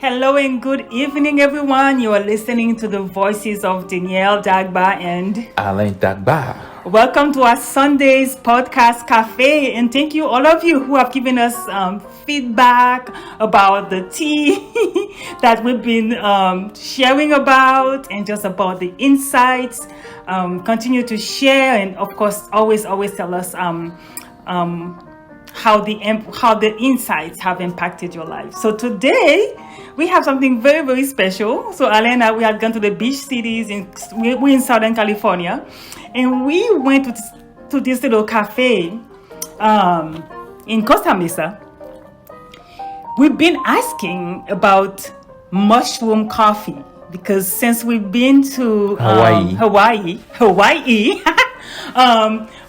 Hello and good evening, everyone. You are listening to the voices of Danielle, Dagba, and Alain Danielle. welcome to our Sunday's podcast Café. And thank you, all of you who have given us feedback about the tea that we've been sharing about and just about the insights. Continue to share and, of course, always tell us how the insights have impacted your life. So today we have something very, very special. So Alain and I, we had gone to the beach cities we're in Southern California, and we went to this little cafe in Costa Mesa. We've been asking about mushroom coffee because since we've been to Hawaii,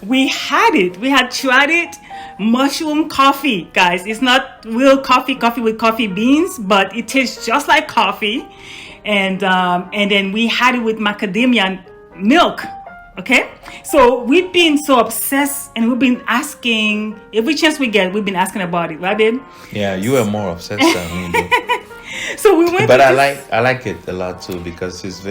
we had tried it. Mushroom coffee, guys. It's not real coffee with coffee beans, but it tastes just like coffee. And then we had it with macadamia milk. Okay, so we've been so obsessed, and we've been asking every chance we get. We've been asking about it, right, babe? Yeah, you are more obsessed than me. So we went. But I like it a lot too because it's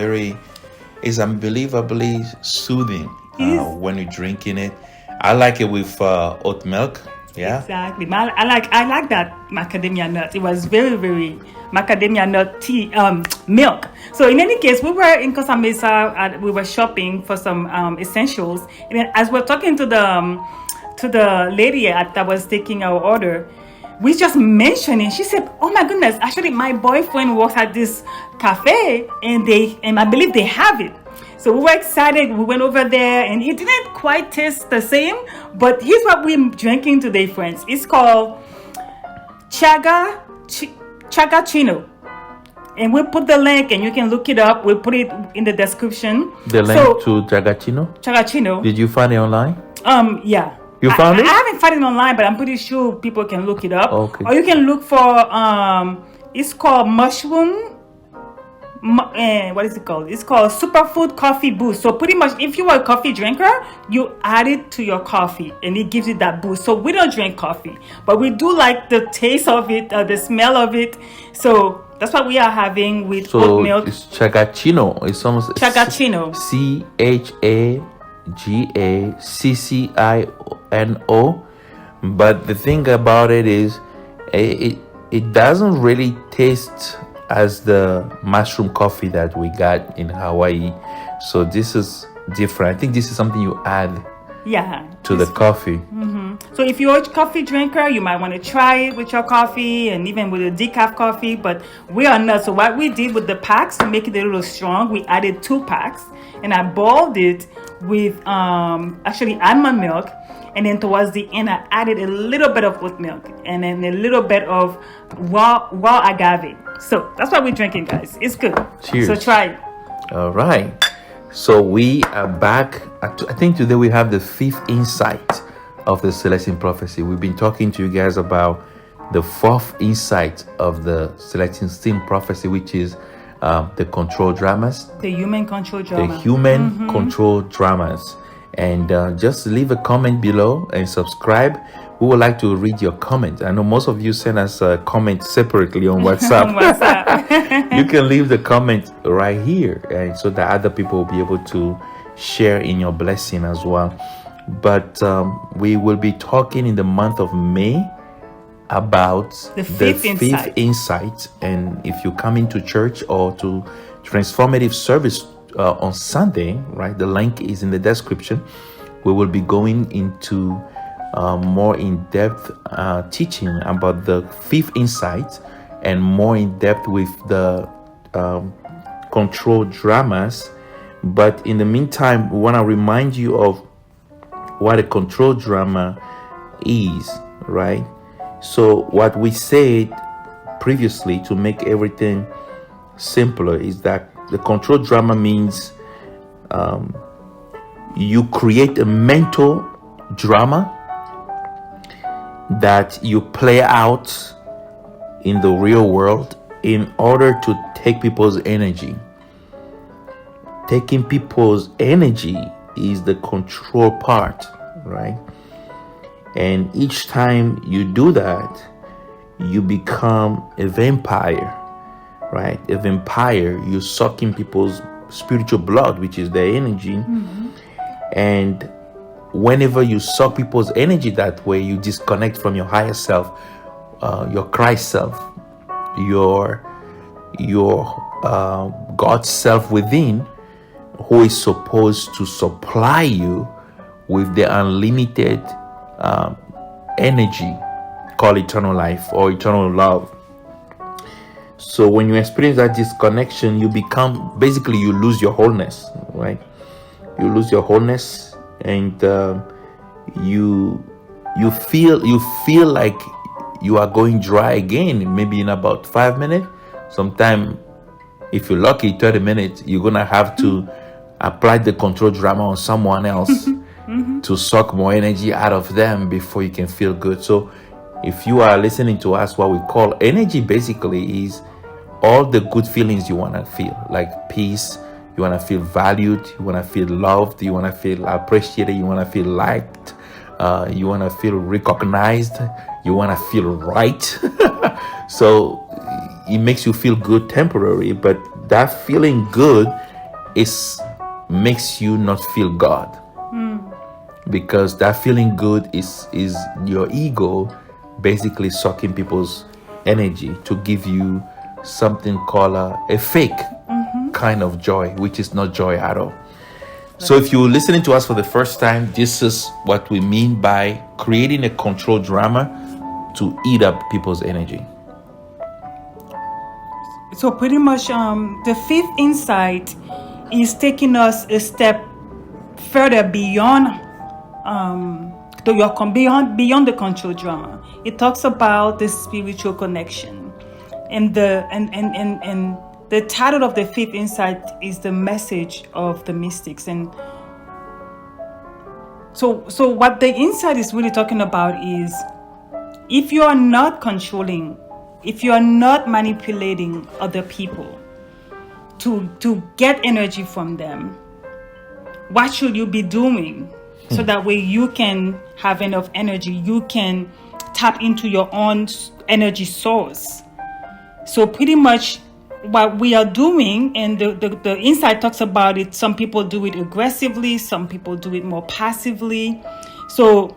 unbelievably soothing when you're drinking it. I like it with oat milk. Yeah, exactly. I like that macadamia nut. It was very, very macadamia nut tea milk. So in any case, we were in Costa Mesa and we were shopping for some essentials. And then as we're talking to the lady that was taking our order, we just mentioned it. She said, "Oh my goodness! Actually, my boyfriend works at this cafe, and I believe they have it." So we were excited. We went over there, and it didn't quite taste the same. But here's what we're drinking today, friends. It's called Chagacchino. And we'll put the link, and you can look it up. We'll put it in the description. The link to Chagacchino? Chagacchino. Did you find it online? Yeah. You found it? I haven't found it online, but I'm pretty sure people can look it up. Okay. Or you can look for, it's called mushroom. What is it called? It's called Superfood Coffee Boost. So pretty much, if you are a coffee drinker, you add it to your coffee, and it gives you that boost. So we don't drink coffee, but we do like the taste of it, the smell of it. So that's what we are having with oat milk. It's Chagacchino. It's almost Chagacchino. Chagacchino. But the thing about it is, it doesn't really taste as the mushroom coffee that we got in Hawaii. So this is different. I think this is something you add to the coffee. Mm-hmm. So if you're a coffee drinker, you might want to try it with your coffee and even with a decaf coffee, but we are not. So what we did with the packs to make it a little strong, we added 2 packs, and I boiled it with actually almond milk. And then towards the end, I added a little bit of oat milk and then a little bit of raw agave. So that's what we're drinking, guys. It's good. Cheers. So try it. All right. So we are back. I think today we have the 5th insight of the Celestine Prophecy. We've been talking to you guys about the 4th insight of the Celestine Prophecy, which is the control dramas. The human control drama. The human control dramas. And just leave a comment below and subscribe. We would like to read your comment. I know most of you send us a comment separately on WhatsApp. You can leave the comment right here, and so that other people will be able to share in your blessing as well. But we will be talking in the month of May about the 5th insight. And if you come into church or to Transformative service on Sunday, right? The link is in the description. We will be going into more in-depth teaching about the 5th insight and more in-depth with the control dramas. But in the meantime, we want to remind you of what a control drama is, right? So what we said previously to make everything simpler is that the control drama means you create a mental drama that you play out in the real world in order to take people's energy. Taking people's energy is the control part, right? And each time you do that, you become a vampire. right? A vampire, you're sucking people's spiritual blood, which is their energy. And whenever you suck people's energy that way, you disconnect from your higher self, your Christ self, your God's self within, who is supposed to supply you with the unlimited energy called eternal life or eternal love. So when you experience that disconnection, you lose your wholeness, right? You lose your wholeness, and you feel like you are going dry again, maybe in about 5 minutes. Sometime, if you're lucky, 30 minutes, you're gonna have to apply the control drama on someone else to suck more energy out of them before you can feel good. So if you are listening to us, what we call energy basically is all the good feelings you want to feel, like peace. You want to feel valued, you want to feel loved, you want to feel appreciated, you want to feel liked, you want to feel recognized, you want to feel right. So it makes you feel good temporary, but that feeling good makes you not feel God. Because that feeling good is your ego basically sucking people's energy to give you something called a fake kind of joy, which is not joy at all. So if you're listening to us for the first time, this is what we mean by creating a control drama to eat up people's energy. So pretty much the fifth insight is taking us a step further beyond beyond the control drama. It talks about the spiritual connection, and the title of the fifth insight is the message of the mystics. And so what the insight is really talking about is, if you are not controlling, if you are not manipulating other people to get energy from them, what should you be doing so that way you can have enough energy, you can tap into your own energy source? So pretty much what we are doing, and the insight talks about it, some people do it aggressively, some people do it more passively. So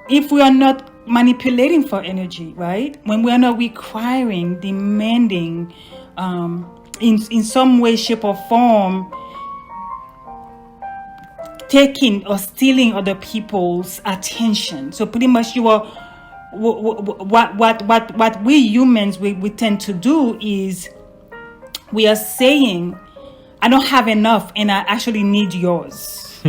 if we are not manipulating for energy, right, when we are not requiring, demanding in some way, shape or form, taking or stealing other people's attention. So pretty much you are, what we humans we tend to do is we are saying, I don't have enough and I actually need yours.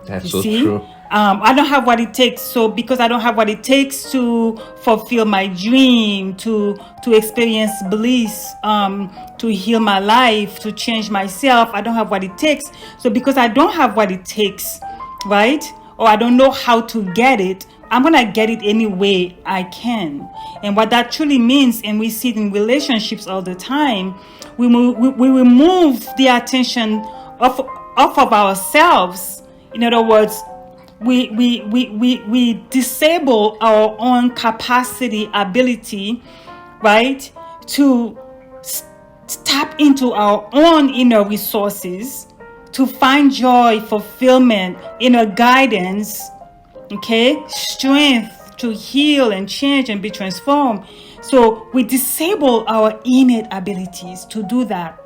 That's so true. I don't have what it takes. So because I don't have what it takes to fulfill my dream, to experience bliss, to heal my life, to change myself, I don't have what it takes. So because I don't have what it takes, right? Or I don't know how to get it, I'm going to get it any way I can. And what that truly means, and we see it in relationships all the time, we remove the attention off of ourselves. In other words, we disable our own capacity, ability, right, to tap into our own inner resources, to find joy, fulfillment, inner guidance, okay, strength to heal and change and be transformed. So we disable our innate abilities to do that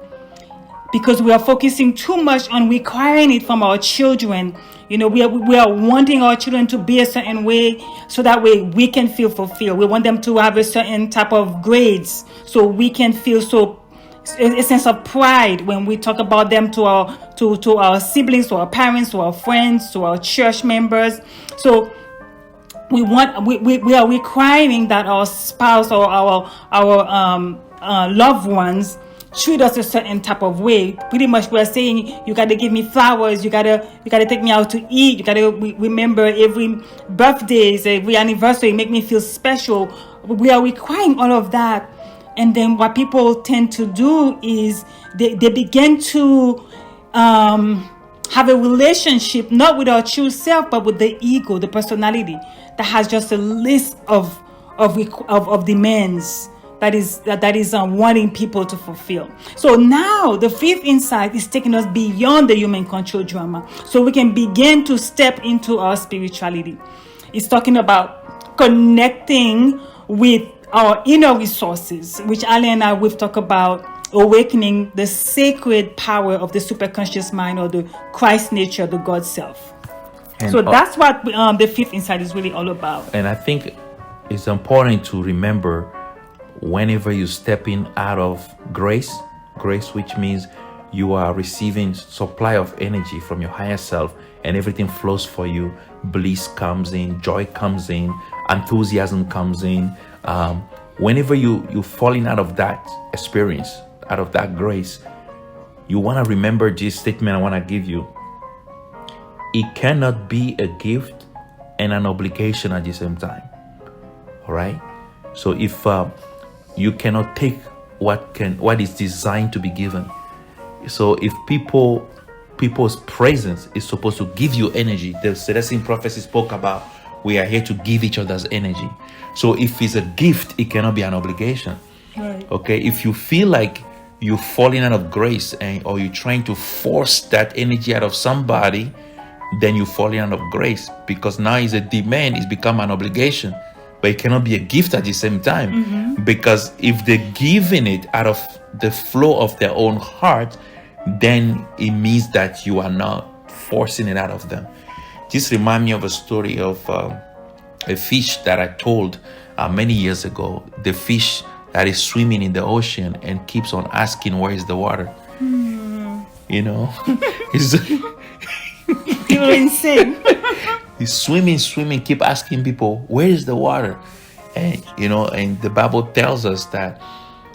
because we are focusing too much on requiring it from our children. You know, we are wanting our children to be a certain way so that way we can feel fulfilled. We want them to have a certain type of grades so we can feel a sense of pride when we talk about them to our siblings, to our parents, to our friends, to our church members. So we are requiring that our spouse or our loved ones treat us a certain type of way. Pretty much we're saying, you got to give me flowers, you got to take me out to eat, you got to remember every birthdays, every anniversary, make me feel special. We are requiring all of that. And then what people tend to do is they begin to have a relationship not with our true self, but with the ego, the personality that has just a list of demands, that is wanting people to fulfill. So now the fifth insight is taking us beyond the human control drama, so we can begin to step into our spirituality. It's talking about connecting with our inner resources, which Ali and I, we've talked about awakening the sacred power of the superconscious mind, or the Christ nature, the God self. And so that's what the fifth insight is really all about. And I think it's important to remember, whenever you step in out of grace, which means you are receiving supply of energy from your higher self, and everything flows for you. Bliss comes in, joy comes in, enthusiasm comes in. Whenever you falling out of that experience, out of that grace, you want to remember this statement I want to give you. It cannot be a gift and an obligation at the same time. All right. So if you cannot take what is designed to be given. So if people's presence is supposed to give you energy, the Celestine Prophecy spoke about, we are here to give each other's energy. So if it's a gift, it cannot be an obligation. Right. Okay. If you feel like you're falling out of grace, or you're trying to force that energy out of somebody, then you're falling out of grace, because now it's a demand, it's become an obligation, but it cannot be a gift at the same time. Because if they're giving it out of the flow of their own heart, then it means that you are not forcing it out of them. This reminds me of a story of a fish that I told many years ago. The fish that is swimming in the ocean and keeps on asking, where is the water? You know, You're insane. He's swimming, keep asking people, where is the water? And, and the Bible tells us that,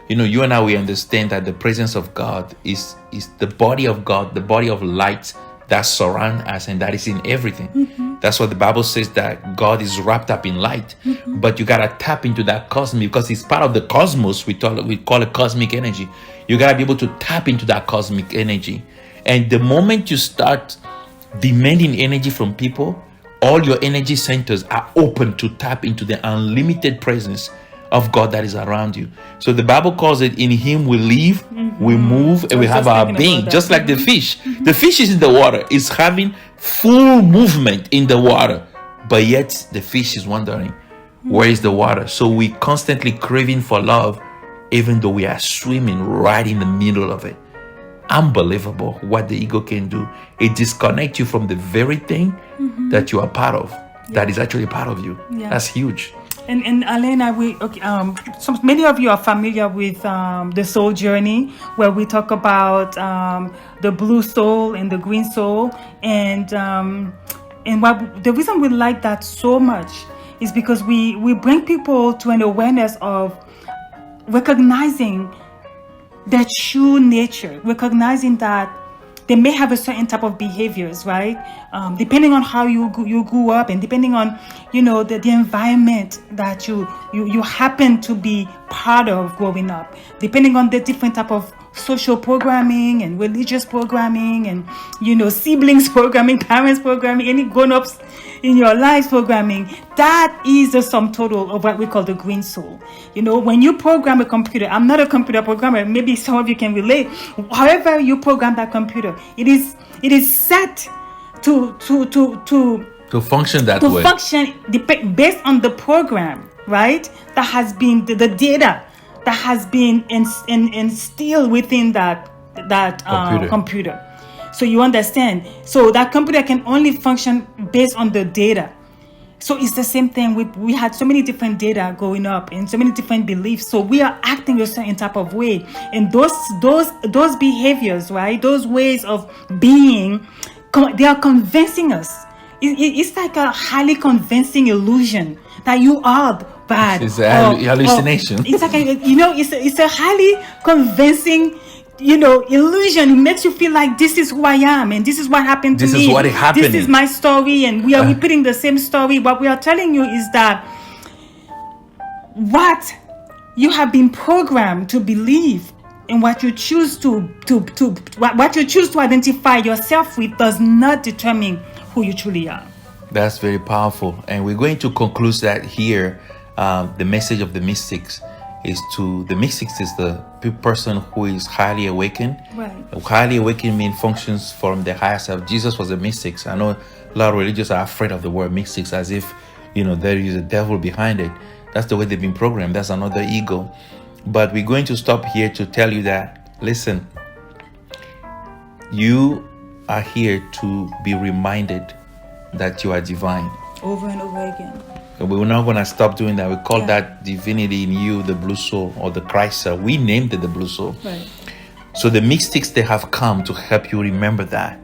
you and I, we understand that the presence of God is the body of God, the body of light that surrounds us, and that is in everything. That's what the Bible says, that God is wrapped up in light. But you got to tap into that cosmic, because it's part of the cosmos. We call it cosmic energy. You got to be able to tap into that cosmic energy. And the moment you start demanding energy from people, all your energy centers are open to tap into the unlimited presence of God that is around you. So the Bible calls it, in Him we live, we move, and we have our being, just like the fish. The fish is in the water, is having full movement in the water, but yet the fish is wondering, where is the water? So we constantly craving for love, even though we are swimming right in the middle of it. Unbelievable what the ego can do. It disconnects you from the very thing that you are part of, that is actually part of you. That's huge. And Alain, so many of you are familiar with the soul journey, where we talk about the blue soul and the green soul, and what the reason we like that so much is because we bring people to an awareness of recognizing their true nature, recognizing that they may have a certain type of behaviors, right? Depending on how you grew up, and depending on, the environment that you happen to be part of growing up, depending on the different type of social programming and religious programming and, siblings programming, parents programming, any grown-ups in your life programming, that is the sum total of what we call the green soul. When you program a computer, I'm not a computer programmer, maybe some of you can relate. However you program that computer, it is set to function that way. To function based on the program, right? That has been the data that has been instilled within that computer. So you understand. So that computer can only function based on the data. So it's the same thing. We had so many different data going up and so many different beliefs. So we are acting a certain type of way, and those behaviors, right? Those ways of being, they are convincing us. It's like a highly convincing illusion that you are bad. It's a hallucination. It's like it's a highly convincing, illusion. It makes you feel like this is who I am, and this is what happened to me. This is what happened. This is my story, and we are repeating the same story. What we are telling you is that what you have been programmed to believe, and what you choose to identify yourself with, does not determine who you truly are. That's very powerful, and we're going to conclude that here. The message of the mystics is to the mystics is the person who is highly awakened. Right. Highly awakened means functions from the higher self. Jesus was a mystic. I know a lot of religions are afraid of the word mystics, as if there is a devil behind it. That's the way they've been programmed. That's another ego. But we're going to stop here to tell you that, listen, you are here to be reminded that you are divine. Over and over again. We're not going to stop doing that. We call that divinity in you the blue soul, or the Christ soul. We named it the blue soul. Right. So the mystics, they have come to help you remember that.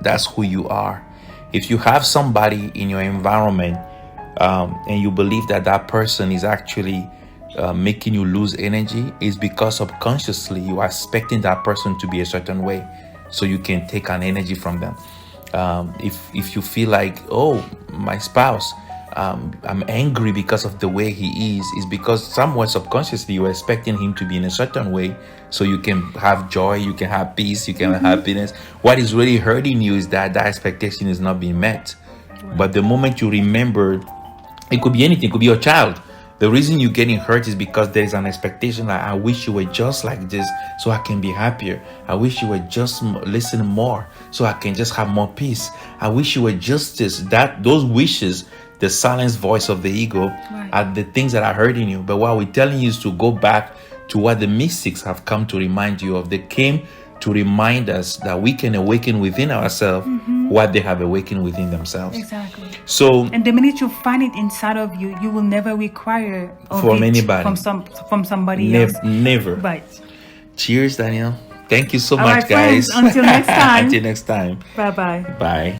That's who you are. If you have somebody in your environment and you believe that person is actually making you lose energy, it's because subconsciously you are expecting that person to be a certain way so you can take an energy from them. If you feel like, oh, my spouse, I'm angry because of the way he is because somewhat subconsciously you're expecting him to be in a certain way so you can have joy, you can have peace, you can have happiness. What is really hurting you is that expectation is not being met. Right. But the moment you remember, it could be anything, it could be your child. The reason you're getting hurt is because there is an expectation like, I wish you were just like this so I can be happier. I wish you were just listen more so I can just have more peace. I wish you were just this. Those wishes, the silenced voice of the ego, right, are the things that are hurting you. But what we're telling you is to go back to what the mystics have come to remind you of. They came to remind us that we can awaken within ourselves what they have awakened within themselves. Exactly. So, and the minute you find it inside of you, you will never require from anybody, from somebody else. Never. Right. Cheers, Danielle. Thank you so All much, right, friends, guys. until next time. Until next time. Bye-bye. Bye.